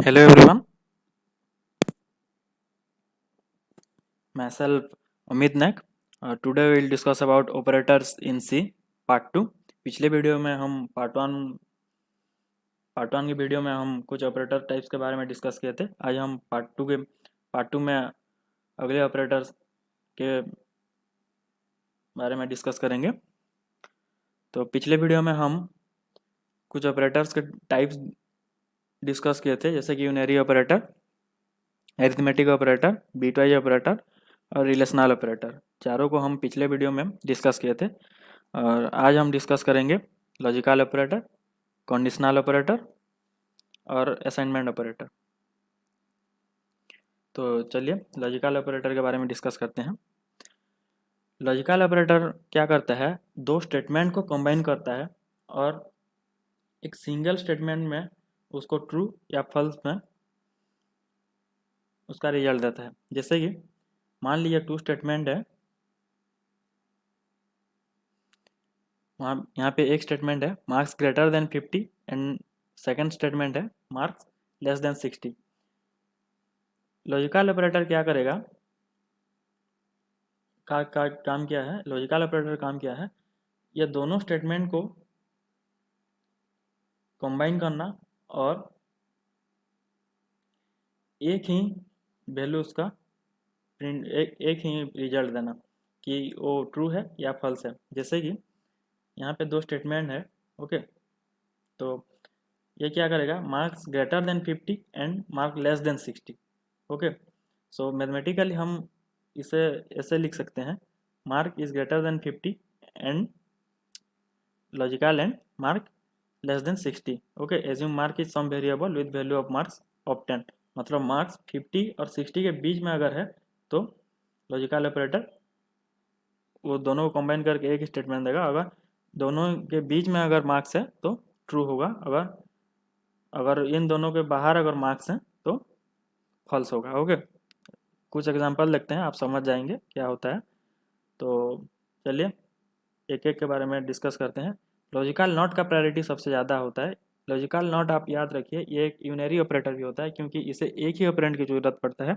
Hello everyone, myself Amit Naik. Today we will discuss about operators in C part 2। पिछले video में हम part 1 की video में हम कुछ ऑपरेटर टाइप्स के बारे में डिस्कस किए थे। आज हम पार्ट 2 में अगले ऑपरेटर्स के बारे में डिस्कस करेंगे। तो पिछले वीडियो में हम कुछ ऑपरेटर्स के टाइप्स डिस्कस किए थे, जैसे कि unary operator, arithmetic operator, bitwise operator और रिलेशनल ऑपरेटर। चारों को हम पिछले वीडियो में डिस्कस किए थे और आज हम डिस्कस करेंगे लॉजिकल ऑपरेटर, कंडीशनल ऑपरेटर और असाइनमेंट ऑपरेटर। तो चलिए लॉजिकल ऑपरेटर के बारे में डिस्कस करते हैं। लॉजिकल ऑपरेटर क्या करता है, दो स्टेटमेंट को कंबाइन करता है और एक सिंगल स्टेटमेंट में उसको ट्रू या फॉल्स में उसका रिजल्ट देता है। जैसे कि मान लीजिए टू स्टेटमेंट है, वहाँ यहाँ पे एक स्टेटमेंट है marks greater than 50 and second statement है marks less than 60। Logical operator क्या करेगा, काम क्या है, लॉजिकल ऑपरेटर काम क्या है, ये दोनों स्टेटमेंट को कंबाइन करना और एक ही वैल्यू उसका प्रिंट एक ही रिजल्ट देना कि वो ट्रू है या फॉल्स है। जैसे कि यहाँ पे दो स्टेटमेंट है, ओके, तो ये क्या करेगा, marks greater than 50 and mark less than 60। Okay, so mathematically हम इसे ऐसे लिख सकते हैं, mark is greater than 50 and logical and mark less than 60। Okay, assume mark is some variable with value of marks obtain. मतलब marks 50 और 60 के बीच में अगर है तो लॉजिकल ऑपरेटर वो दोनों को कंबाइन करके एक स्टेटमेंट देगा। अगर दोनों के बीच में अगर मार्क्स है तो ट्रू होगा, अगर अगर इन दोनों के बाहर अगर मार्क्स हैं तो फॉल्स होगा। ओके, कुछ एग्जांपल देखते हैं, आप समझ जाएंगे क्या होता है। तो चलिए एक एक के बारे में डिस्कस करते हैं। लॉजिकल नॉट का प्रायोरिटी सबसे ज़्यादा होता है। लॉजिकल नॉट आप याद रखिए, ये एक यूनरी ऑपरेटर भी होता है क्योंकि इसे एक ही ऑपरेंड की जरूरत पड़ता है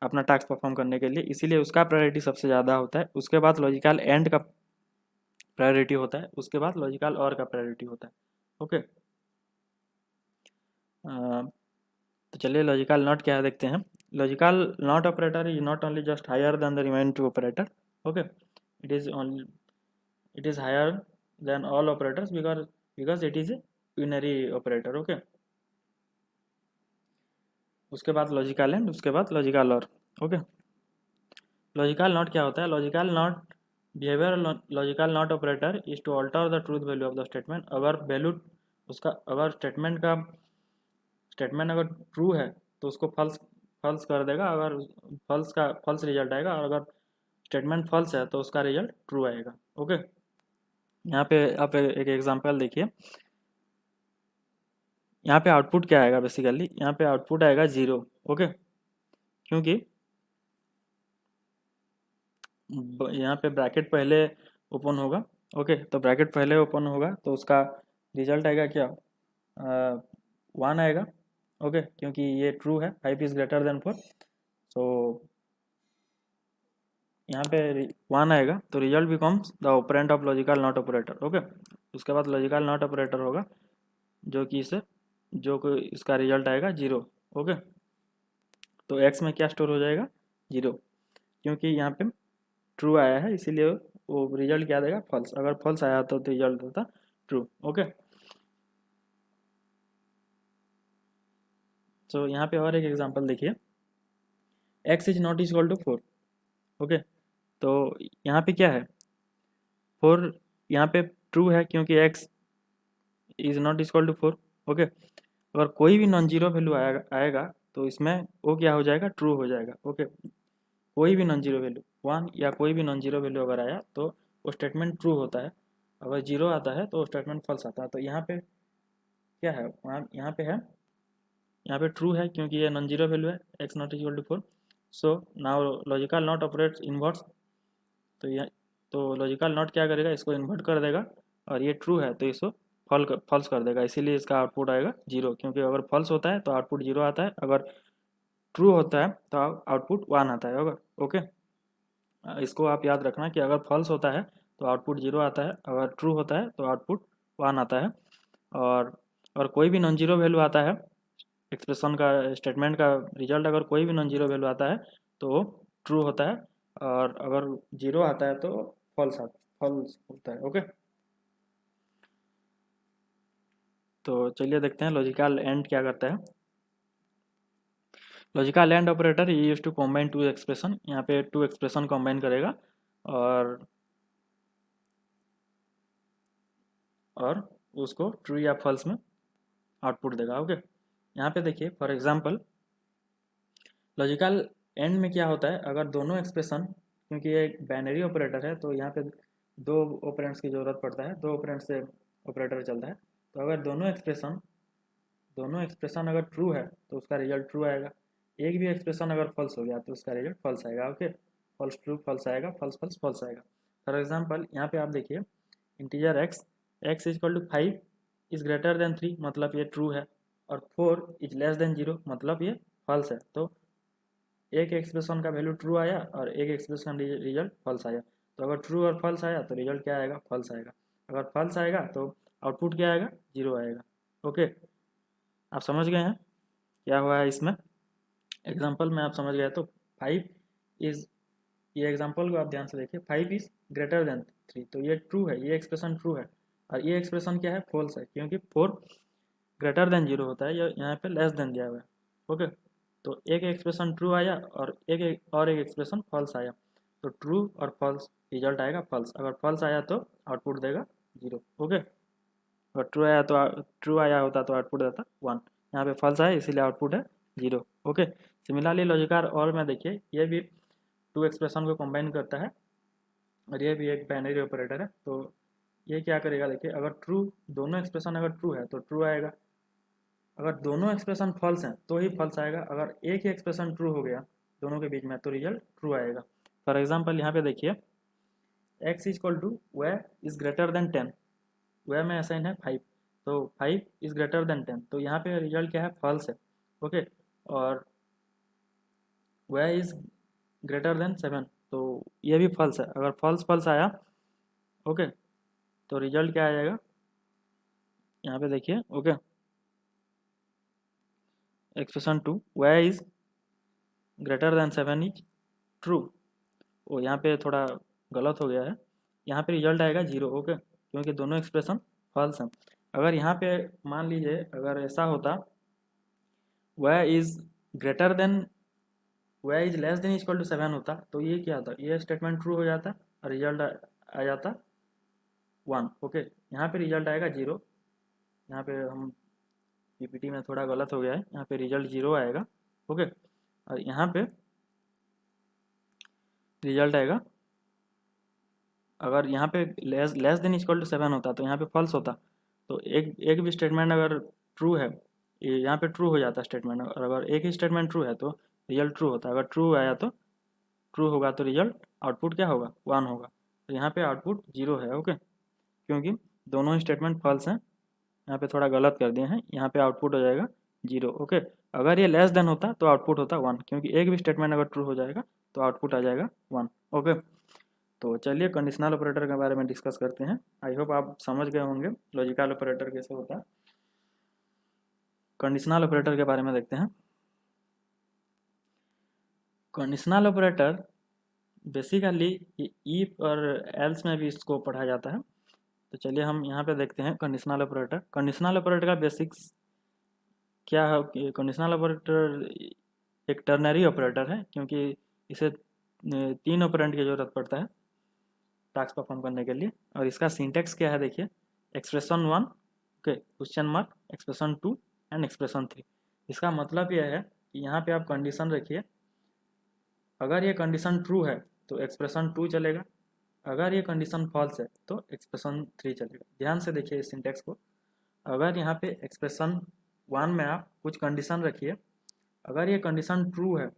अपना टास्क परफॉर्म करने के लिए, इसीलिए उसका प्रायोरिटी सबसे ज़्यादा होता है। उसके बाद लॉजिकल एंड का प्रायोरिटी होता है, उसके बाद लॉजिकल और का प्रायोरिटी होता है। ओके, तो चलिए लॉजिकल नॉट क्या है देखते हैं। Logical not operator is not only just higher than the remaining two operator. Okay, it is only it is higher than all operators because it is a unary operator। Okay, उसके बाद logical and, उसके बाद logical और। Okay, logical not क्या होता है, logical not behaviour logical not operator is to alter the truth value of the statement. अगर value उसका, अगर स्टेटमेंट अगर ट्रू है तो उसको फॉल्स फॉल्स कर देगा, अगर फॉल्स का फॉल्स रिजल्ट आएगा, और अगर स्टेटमेंट फॉल्स है तो उसका रिजल्ट ट्रू आएगा। ओके, यहाँ पे आप एक एग्जांपल देखिए, यहाँ पे आउटपुट क्या आएगा, बेसिकली यहाँ पे आउटपुट आएगा 0। ओके, क्योंकि यहाँ पे ब्रैकेट पहले ओपन होगा। ओके, तो ब्रैकेट पहले ओपन होगा तो उसका रिजल्ट आएगा क्या, 1 आएगा। ओके, क्योंकि ये ट्रू है, 5 इज ग्रेटर देन 4, सो यहाँ पे 1 आएगा, तो result becomes the operand of logical not operator. Okay, उसके बाद लॉजिकल नॉट ऑपरेटर होगा जो कि इसे जो कि इसका रिजल्ट आएगा 0। ओके, तो एक्स में क्या स्टोर हो जाएगा, 0, क्योंकि यहाँ पे ट्रू आया है इसीलिए वो रिजल्ट क्या देगा, फॉल्स। अगर फॉल्स आया तो रिजल्ट होता ट्रू। ओके, तो यहाँ पे और एक एग्जांपल देखिए, x is not equal to 4। Okay, तो यहाँ पे क्या है, 4 यहाँ पे ट्रू है क्योंकि x is not equal to 4। Okay, अगर कोई भी नॉन जीरो वैल्यू आएगा तो इसमें वो क्या हो जाएगा, ट्रू हो जाएगा। ओके, कोई भी नॉन जीरो वैल्यू 1 या कोई भी नॉन जीरो वैल्यू अगर आया तो वो स्टेटमेंट ट्रू होता है, अगर 0 आता है तो स्टेटमेंट फॉल्स आता है। तो यहाँ पे क्या है, वहाँ यहाँ पे ट्रू है क्योंकि ये नॉन जीरो वैल्यू है, x not equal to 4। So now logical not operates inverse. तो ये तो लॉजिकल नॉट क्या करेगा, इसको इन्वर्ट कर देगा, और ये ट्रू है तो इसको फॉल्स कर देगा, इसीलिए इसका आउटपुट आएगा 0, क्योंकि अगर फॉल्स होता है तो आउटपुट 0 आता है, अगर ट्रू होता है तो आउटपुट 1 आता है। अगर ओके, इसको आप याद रखना कि अगर फॉल्स होता है तो आउटपुट 0 आता है, अगर ट्रू होता है तो आउटपुट 1 आता है। और कोई भी नॉन जीरो वैल्यू आता है, एक्सप्रेशन का स्टेटमेंट का रिजल्ट अगर कोई भी नॉन जीरो वैल्यू आता है तो वो ट्रू होता है, और अगर 0 आता है तो फॉल्स होता है। ओके, तो चलिए देखते हैं लॉजिकल एंड क्या करता है। लॉजिकल एंड ऑपरेटर ये use to combine two expression, यहाँ पे 2 एक्सप्रेशन कॉम्बाइन करेगा और उसको ट्रू या फॉल्स में आउटपुट देगा। ओके, यहाँ पे देखिए फॉर एग्जांपल लॉजिकल एंड में क्या होता है, अगर दोनों एक्सप्रेशन, क्योंकि ये एक बाइनरी ऑपरेटर है तो यहाँ पे 2 ऑपरेंड्स की ज़रूरत पड़ता है, 2 ऑपरेंड से ऑपरेटर चलता है। तो अगर दोनों एक्सप्रेशन अगर ट्रू है तो उसका रिजल्ट ट्रू आएगा, एक भी एक्सप्रेशन अगर फॉल्स हो गया तो उसका रिजल्ट फॉल्स आएगा। ओके, फॉल्स ट्रू फॉल्स आएगा, फॉल्स फॉल्स फॉल्स आएगा। फॉर एग्जांपल यहाँ पे आप देखिए integer x is equal to 5 is greater than 3, मतलब ये ट्रू है, और 4 इज लेस देन 0, मतलब ये फॉल्स है। तो एक एक्सप्रेशन का वैल्यू ट्रू आया और एक एक्सप्रेशन रिजल्ट फॉल्स आया। तो अगर ट्रू और फॉल्स आया तो रिजल्ट क्या आएगा, फॉल्स आएगा। अगर फॉल्स आएगा तो आउटपुट क्या आएगा, 0 आएगा। ओके, आप समझ गए हैं क्या हुआ है इसमें, एग्जाम्पल में आप समझ गए। तो 5 इज, ये एग्जाम्पल को आप ध्यान से देखिए, 5 इज ग्रेटर देन 3, तो ये ट्रू है, ये एक्सप्रेशन ट्रू है, और ये एक्सप्रेशन क्या है, फॉल्स है, क्योंकि 4 ग्रेटर देन 0 होता है, यहाँ पे लेस देन दिया हुआ है। ओके, तो एक एक्सप्रेशन ट्रू आया और एक एक्सप्रेशन फॉल्स आया, तो ट्रू और फॉल्स रिजल्ट आएगा फॉल्स। अगर फॉल्स आया तो आउटपुट देगा 0। ओके, अगर ट्रू आया होता तो आउटपुट देता 1, यहाँ पे फॉल्स आया इसीलिए आउटपुट है 0। ओके, सिमिलरली लॉजिकल और में देखिए ये भी 2 एक्सप्रेशन को कंबाइन करता है और ये भी एक बाइनरी ऑपरेटर है। तो ये क्या करेगा, देखिए अगर ट्रू, दोनों एक्सप्रेशन अगर ट्रू है तो ट्रू आएगा, अगर दोनों एक्सप्रेशन फॉल्स हैं तो ही फॉल्स आएगा, अगर एक ही एक्सप्रेशन ट्रू हो गया दोनों के बीच में तो रिजल्ट ट्रू आएगा। फॉर एग्जांपल यहाँ पे देखिए x equal two way is greater then 10, वे में असाइन है 5, तो 5 इज ग्रेटर देन 10, तो यहाँ पे रिजल्ट क्या है, फॉल्स है। ओके, और वे इज ग्रेटर देन 7, तो ये भी फॉल्स है। अगर फॉल्स फॉल्स आया ओके तो रिजल्ट क्या आ जाएगा, यहाँ पे देखिए। Okay, expression 2 way is greater then 7 is true, वो यहाँ पे थोड़ा गलत हो गया है, यहाँ पे रिजल्ट आएगा 0। ओके, क्योंकि दोनों एक्सप्रेशन फॉल्स हैं। अगर यहाँ पे मान लीजिए अगर ऐसा होता वह इज ग्रेटर देन, वह is less than equal to 7 होता, तो ये क्या होता, ये स्टेटमेंट ट्रू हो जाता और रिजल्ट आ जाता 1। ओके, यहाँ पे रिजल्ट आएगा 0, यहाँ पे हम पीपीटी में थोड़ा गलत हो गया है, यहाँ पे रिजल्ट 0 आएगा। ओके, और यहाँ पे रिजल्ट आएगा, अगर यहाँ पे लेस देन इक्वल टू 7 होता तो यहाँ पे फॉल्स होता, तो एक भी स्टेटमेंट अगर ट्रू है यहाँ पे ट्रू हो जाता स्टेटमेंट, और अगर एक ही स्टेटमेंट ट्रू है तो रिजल्ट ट्रू होता। अगर ट्रू आया तो ट्रू होगा तो रिजल्ट आउटपुट क्या होगा, 1 होगा, तो यहाँ पे आउटपुट 0 है। ओके, क्योंकि दोनों स्टेटमेंट फॉल्स हैं, यहाँ पे थोड़ा गलत कर दिए हैं, यहाँ पे आउटपुट हो जाएगा 0। ओके, अगर ये लेस देन होता तो आउटपुट होता 1, क्योंकि एक भी स्टेटमेंट अगर ट्रू हो जाएगा तो आउटपुट आ जाएगा 1। ओके, तो चलिए कंडीशनल ऑपरेटर के बारे में डिस्कस करते हैं। आई होप आप समझ गए होंगे लॉजिकल ऑपरेटर कैसे होता है। कंडीशनल ऑपरेटर के बारे में देखते हैं। कंडीशनल ऑपरेटर बेसिकली इफ और एल्स में भी इसको पढ़ा जाता है। तो चलिए हम यहाँ पे देखते हैं कंडीशनल ऑपरेटर। कंडीशनल ऑपरेटर का बेसिक्स क्या है कि कंडीशनल ऑपरेटर एक टर्नरी ऑपरेटर है, क्योंकि इसे 3 ऑपरेंड की ज़रूरत पड़ता है टास्क परफॉर्म करने के लिए। और इसका सिंटेक्स क्या है देखिए, expression 1 okay question mark, expression 2 and expression 3। इसका मतलब यह है कि यहाँ पे आप कंडीशन रखिए, अगर ये कंडीशन ट्रू है तो एक्सप्रेशन 2 चलेगा, अगर ये कंडीशन फॉल्स है तो एक्सप्रेशन 3 चलेगा। ध्यान से देखिए इस सिंटेक्स को, अगर यहाँ पे एक्सप्रेशन 1 में आप कुछ कंडीशन रखिए, अगर ये कंडीशन ट्रू है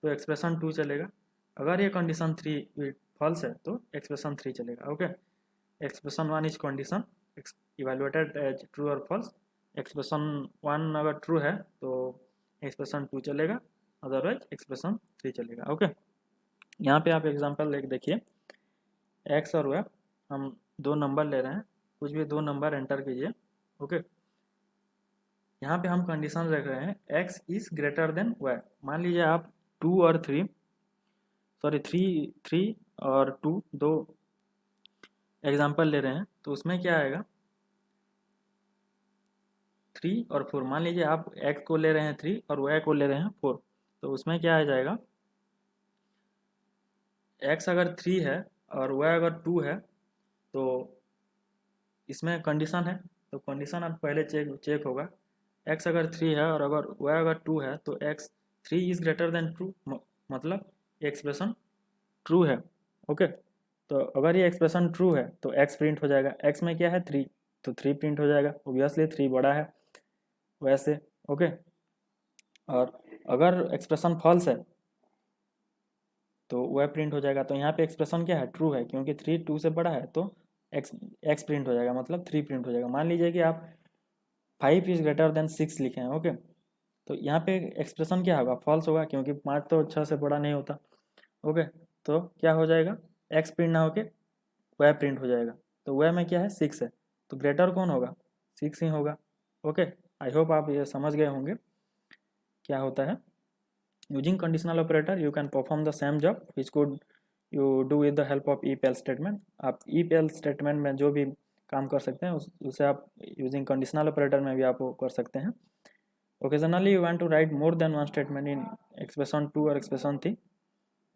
तो एक्सप्रेशन 2 चलेगा, अगर ये कंडीशन 3 फॉल्स है तो एक्सप्रेशन 3 चलेगा। Okay, expression 1 is condition, evaluated as true और फॉल्स। एक्सप्रेशन 1 अगर ट्रू है तो एक्सप्रेशन 2 चलेगा, अदरवाइज एक्सप्रेशन 3 चलेगा। ओके, यहाँ पे आप एग्जांपल एक देखिए, एक्स और वाई, हम दो नंबर ले रहे हैं, कुछ भी दो नंबर एंटर कीजिए। ओके, यहाँ पे हम कंडीशन रख रहे हैं x is greater than y. मान लीजिए आप 2 और 3, सॉरी 3 और 2 दो एग्जांपल ले रहे हैं, तो उसमें क्या आएगा 3 और 4। मान लीजिए आप एक्स को ले रहे हैं 3 और वाई को ले रहे हैं 4, तो उसमें क्या आ जाएगा, एक्स अगर 3 है और वाई अगर 2 है तो इसमें कंडीशन है, तो कंडीशन आप पहले चेक होगा। एक्स अगर 3 है और अगर वाई अगर 2 है तो x 3 is greater then true, मतलब एक्सप्रेशन ट्रू है। ओके, तो अगर ये एक्सप्रेशन ट्रू है तो एक्स प्रिंट हो जाएगा। एक्स में क्या है 3, तो 3 प्रिंट हो जाएगा, ऑब्वियसली 3 बड़ा है वैसे। ओके, और अगर एक्सप्रेशन फॉल्स है तो वह प्रिंट हो जाएगा। तो यहाँ पे एक्सप्रेशन क्या है, ट्रू है, क्योंकि 3 2 से बड़ा है तो एक्स एक्स प्रिंट हो जाएगा, मतलब 3 प्रिंट हो जाएगा। मान लीजिए कि आप 5 इज ग्रेटर देन 6 लिखे हैं। ओके, तो यहाँ पे एक्सप्रेशन क्या होगा, फॉल्स होगा, क्योंकि 5 तो 6 से बड़ा नहीं होता। ओके, तो क्या हो जाएगा, एक्स प्रिंट ना होके वह प्रिंट हो जाएगा। तो वह में क्या है 6 है, तो ग्रेटर कौन होगा, 6 ही होगा। ओके, आई होप आप ये समझ गए होंगे क्या होता है। Using conditional operator you can perform the same job which could you do with the help of if else statement. आप ईफ एल्स स्टेटमेंट में जो भी काम कर सकते हैं उसे आप यूजिंग कंडीशनल ऑपरेटर में भी आप वो कर सकते हैं। Occasionally you want to write more than one statement in expression 2 और एक्सप्रेशन 3,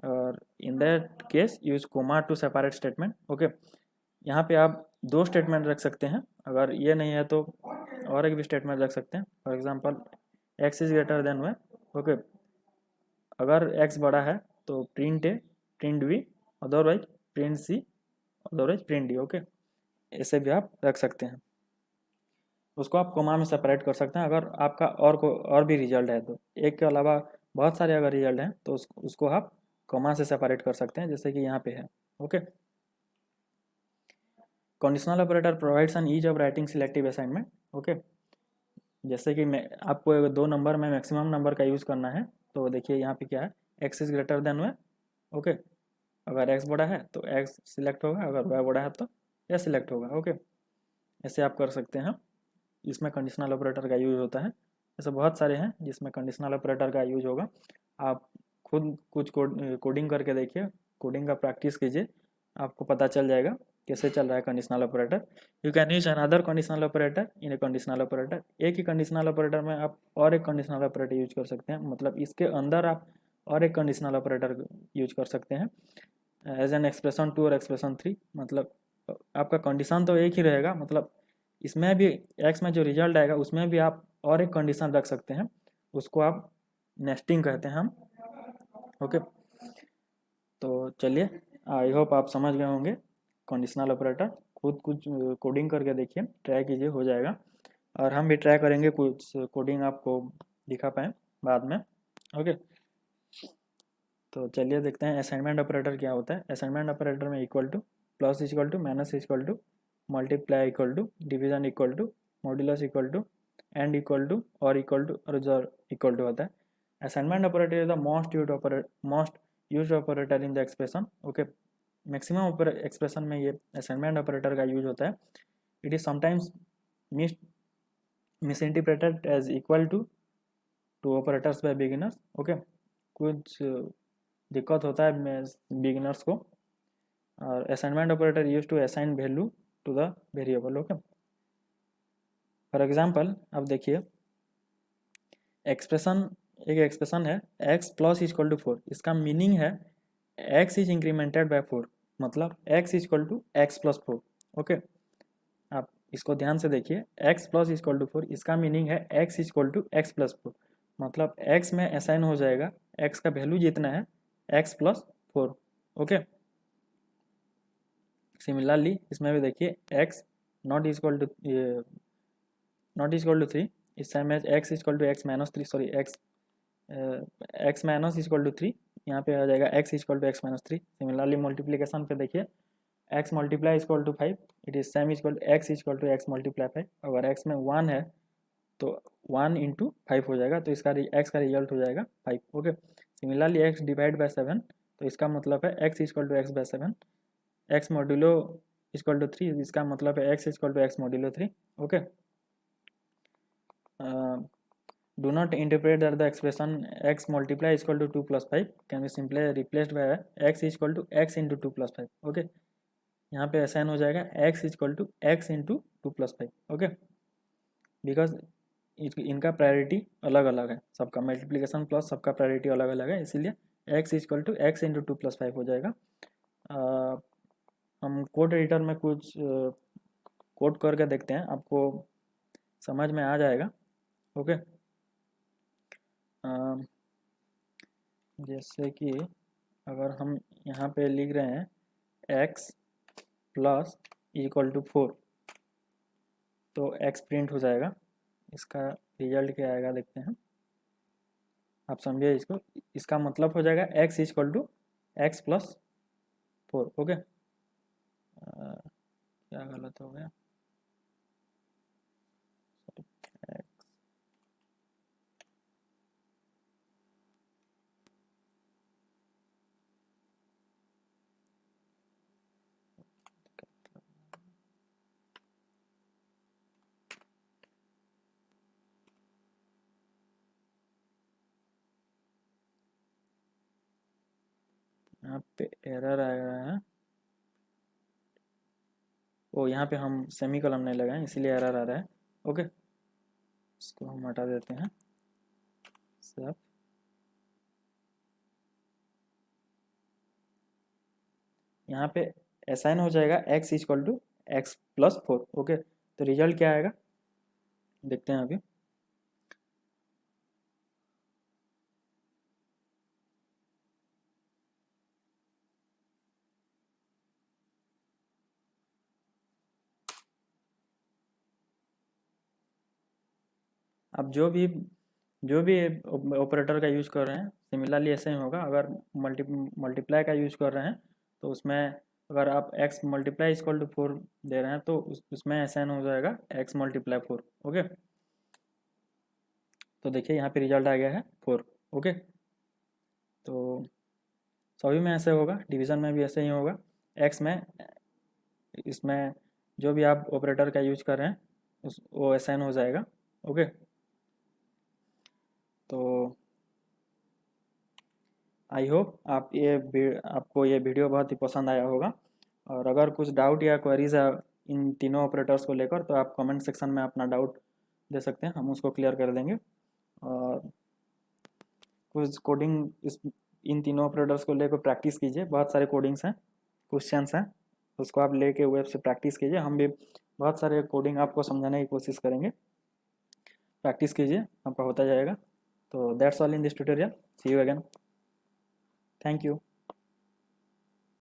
और in that case use comma to separate statement. Okay, यहाँ पे आप दो स्टेटमेंट रख सकते हैं, अगर ये नहीं है तो और एक भी स्टेटमेंट रख सकते हैं। For example x is greater than y. Okay, अगर एक्स बड़ा है तो print A, print B, otherwise print C, otherwise print D. Okay, ऐसे भी आप रख सकते हैं, उसको आप कोमा में सेपरेट कर सकते हैं। अगर आपका और भी रिजल्ट है तो एक के अलावा बहुत सारे अगर रिजल्ट हैं तो उसको आप कोमा से सेपरेट कर सकते हैं, जैसे कि यहाँ पे है। Okay, conditional operator provides an ease of writing selective assignment. Okay, जैसे कि मैं आपको दो नंबर में मैक्सिमम नंबर का यूज़ करना है, तो देखिए यहाँ पे क्या है, x is greater than y. Okay, अगर एक्स बड़ा है तो एक्स सिलेक्ट होगा, अगर वाई बड़ा है तो ये सिलेक्ट होगा। ओके, ऐसे आप कर सकते हैं, इसमें कंडीशनल ऑपरेटर का यूज होता है। ऐसे बहुत सारे हैं जिसमें कंडीशनल ऑपरेटर का यूज होगा। आप खुद कुछ कोडिंग करके देखिए, कोडिंग का प्रैक्टिस कीजिए, आपको पता चल जाएगा कैसे चल रहा है conditional operator. You can use another conditional operator in A conditional operator. एक ही कंडीशनल ऑपरेटर में आप और एक कंडीशनल ऑपरेटर यूज कर सकते हैं, मतलब इसके अंदर आप और एक कंडीशनल ऑपरेटर यूज कर सकते हैं एज एन एक्सप्रेशन 2 और एक्सप्रेशन 3। मतलब आपका कंडीशन तो एक ही रहेगा, मतलब इसमें भी एक्स में जो रिजल्ट आएगा उसमें भी आप और एक कंडीशन रख सकते हैं, उसको आप नेस्टिंग कहते हैं हम। ओके, तो चलिए, आई होप आप समझ गए होंगे कंडीशनल ऑपरेटर। खुद कुछ कोडिंग करके देखिए, ट्राई कीजिए, हो जाएगा। और हम भी ट्राई करेंगे कुछ कोडिंग आपको दिखा पाएँ बाद में। ओके, तो चलिए देखते हैं असाइनमेंट ऑपरेटर क्या होता है। असाइनमेंट ऑपरेटर में equal to, plus equal to, minus equal to, multiply equal to, division equal to, modulus equal to, and equal to, और इक्वल टू, और जो इक्वल टू होता है। Assignment operator is the most used operator in the expression. Okay, maximum expression में ये assignment operator का use होता है। It is sometimes misinterpreted as equal to operators by beginners. Okay, कुछ दिक्कत होता है बिगिनर्स को। और assignment operator use to assign value to the variable. Okay, for example आप देखिए, एक्सप्रेशन एक एक्सप्रेशन है x प्लस इक्वल टू 4, इसका मीनिंग है x इज इंक्रीमेंटेड बाय 4, मतलब x equal to x plus 4। Okay, आप इसको ध्यान से देखिए, x प्लस इक्वल टू 4, इसका मीनिंग है x equal to x plus 4, मतलब x में असाइन हो जाएगा x का वैल्यू जितना है x प्लस 4। ओके, सिमिलरली इसमें भी देखिए, x नॉट इक्वल टू 3, इस time x equal to x minus 3, sorry x minus equal to 3, यहाँ पे आ जाएगा x equal to x minus 3। Similarly multiplication पे देखिए, x multiply equal to 5, it is same equal to x equal to x multiply 5। अगर x में 1 है तो 1 इंटू 5 हो जाएगा, तो इसका x का रिजल्ट हो जाएगा 5। Okay, similarly x divide by 7, तो इसका मतलब है x equal to x by 7। x modulo equal to 3, इसका मतलब है x equal to x modulo 3। Okay, do not interpret that the expression x multiply is equal to 2 plus 5 can be simply replaced by x is equal to x into 2 plus 5। Okay, यहाँ पे assign हो जाएगा x is equal to x into 2 plus 5। Okay, because इनका priority अलग अलग है, सबका multiplication plus सबका प्रायोरिटी अलग अलग है, इसीलिए x is equal to x into 2 plus 5 हो जाएगा। हम कोड एडिटर में कुछ कोड करके देखते हैं, आपको समझ में आ जाएगा। ओके, जैसे कि अगर हम यहाँ पे लिख रहे हैं x प्लस इक्वल टू 4, तो x प्रिंट हो जाएगा। इसका रिजल्ट क्या आएगा देखते हैं, आप समझिए इसको। इसका मतलब हो जाएगा x equal to x plus 4। Okay, क्या गलत हो गया, यहाँ पे एरर आ रहा है। ओ, यहाँ पे हम सेमी कॉलम नहीं लगाए इसीलिए एरर आ रहा है। ओके, इसको हम हटा देते हैं सब। यहाँ पे असाइन हो जाएगा x equal to x plus 4। Okay, तो रिजल्ट क्या आएगा देखते हैं अभी। अब जो भी ऑपरेटर का यूज़ कर रहे हैं सिमिलरली ऐसे ही होगा। अगर मल्टीप्लाई का यूज़ कर रहे हैं तो उसमें अगर आप x मल्टीप्लाई इक्वल टू 4 दे रहे हैं तो उसमें असाइन हो जाएगा x मल्टीप्लाई 4। ओके, तो देखिए यहाँ पे रिजल्ट आ गया है 4। ओके, तो सभी में ऐसे होगा, डिवीज़न में भी ऐसे ही होगा। x में इसमें जो भी आप ऑपरेटर का यूज कर रहे हैं वो असाइन हो जाएगा। ओके, तो आई होप आपको ये वीडियो बहुत ही पसंद आया होगा। और अगर कुछ डाउट या क्वेरीज है इन तीनों ऑपरेटर्स को लेकर तो आप कमेंट सेक्शन में अपना डाउट दे सकते हैं, हम उसको क्लियर कर देंगे। और कुछ कोडिंग इन तीनों ऑपरेटर्स को लेकर प्रैक्टिस कीजिए, बहुत सारे कोडिंग्स हैं, क्वेश्चंस हैं, उसको आप लेके वेब से प्रैक्टिस कीजिए। हम भी बहुत सारे कोडिंग आपको समझाने की कोशिश करेंगे, प्रैक्टिस कीजिए, आपका होता जाएगा। तो that's all in this tutorial, see you again, thank you.